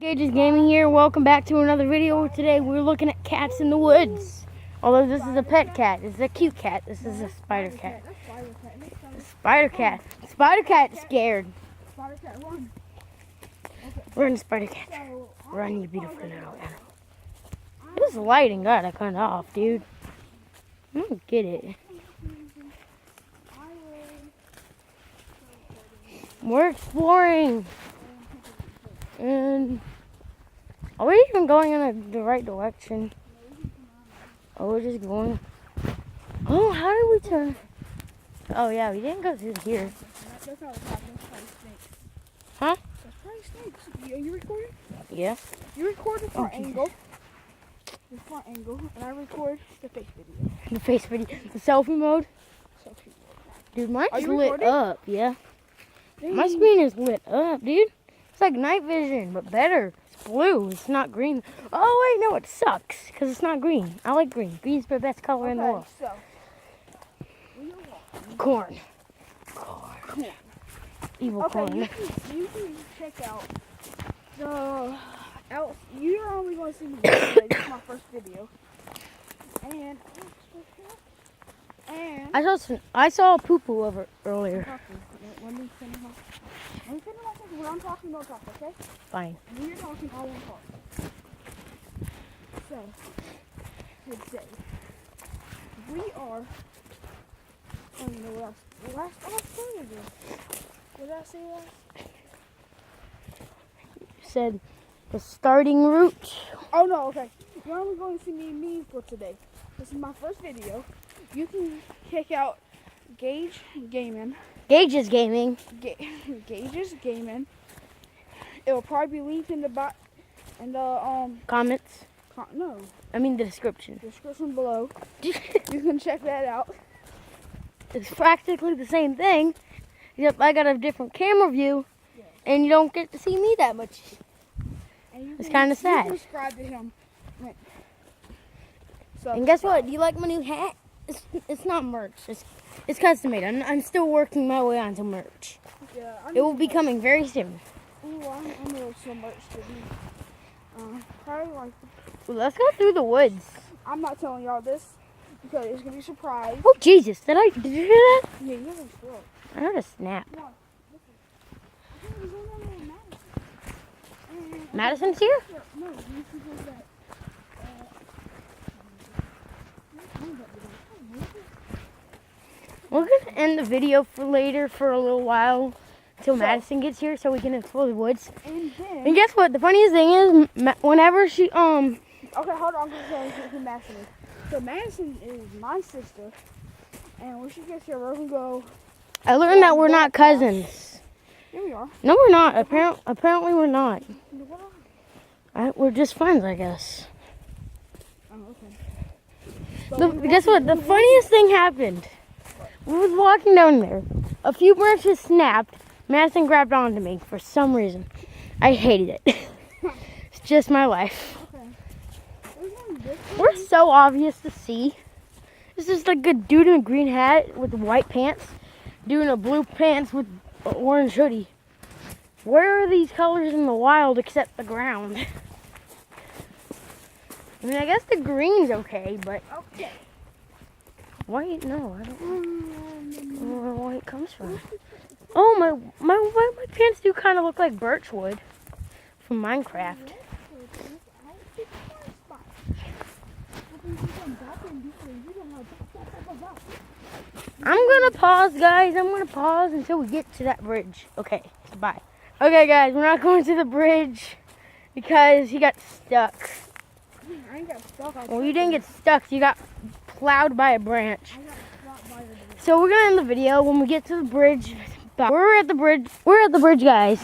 Gages Gaming here. Welcome back to another video. Today we're looking at cats in the woods. Although this is a pet cat. This is a cute cat. This is a spider cat. Spider cat. Spider cat scared. Run, spider cat. Run, you beautiful little animal. This lighting got to cut off, dude. I don't get it. We're exploring. And are we even going in the right direction? Oh, we're just going. Oh, how did we turn? Oh, yeah, we didn't go through here. That's not what's happening. That's probably snakes. Huh? That's probably snakes. Are you recording? Yeah. You record the front angle. The front angle. And I record the face video. The face video. The selfie mode? Selfie. Dude, mine's Are you lit recording? up. Yeah. Dang. My screen is lit up, dude. It's like night vision, but better. It's blue. It's not green. Oh, wait, no, it sucks because it's not green. I like green. Green's the best color in the world. So, we are walking. Corn. Corn. Evil Okay, corn. you can check out the you're only going to see me today. This is my first video. And I saw a poo-poo over earlier. Let me finish what I'm talking about, okay? Fine. When you're talking, I won't talk. So, today, we are, I don't know what else. What did I say last? You said the starting route. Oh, no, okay. You're only going to see me for today. This is my first video. You can check out Gages Gaming. Gages Gaming. Gages Gaming. It will probably be linked in the Comments. no, I mean the description. description below. You can check that out. It's practically the same thing, except I got a different camera view, and you don't get to see me that much. And you It's can- kinda sad. You subscribe to him. So, And guess what? Do you like my new hat? It's not merch. It's custom made. I'm still working my way onto merch. yeah, It will be coming very soon. Ooh, I know so much to do. Probably like, Well, let's go through the woods. I'm not telling y'all this because it's gonna be a surprise. Oh Jesus! Did you hear that? Yeah, you have a stroke. I heard a snap. Come on, listen. Madison's here? No, you can go back. We're gonna end the video for later for a little while until Madison gets here, so we can explore the woods. And then, And guess what? The funniest thing is, whenever she okay, hold on, I'm gonna tell you who Madison is. So Madison is my sister, and when she gets here, we're gonna go. I learned that we're not cousins. Here we are. No, we're not. Apparently, we're not. What are We're just friends, I guess. Oh, okay. Guess what? The funniest thing happened. We was walking down there. A few branches snapped. Madison grabbed onto me for some reason. I hated it. It's just my life. Okay. We're so obvious to see. This is like a dude in a green hat with white pants, dude in a blue pants with an orange hoodie. Where are these colors in the wild except the ground? I mean, I guess the green's okay, but Okay. white, no, I don't know where white comes from. Oh, my pants do kind of look like birchwood from Minecraft. I'm gonna pause, guys. I'm gonna pause until we get to that bridge. Okay, bye. Okay, guys, we're not going to the bridge because he got stuck. I ain't got stuck. Well, you didn't get stuck. You got plowed by a branch. I got shot by the So we're gonna end the video when we get to the bridge. We're at the bridge. We're at the bridge, guys.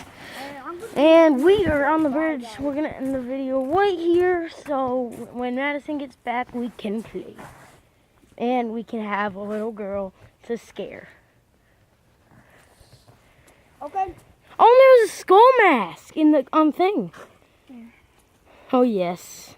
And we are on the bridge. We're gonna end the video right here. So when Madison gets back, we can play. And we can have a little girl to scare. Okay. Oh, there's a skull mask in the thing. Oh, yes.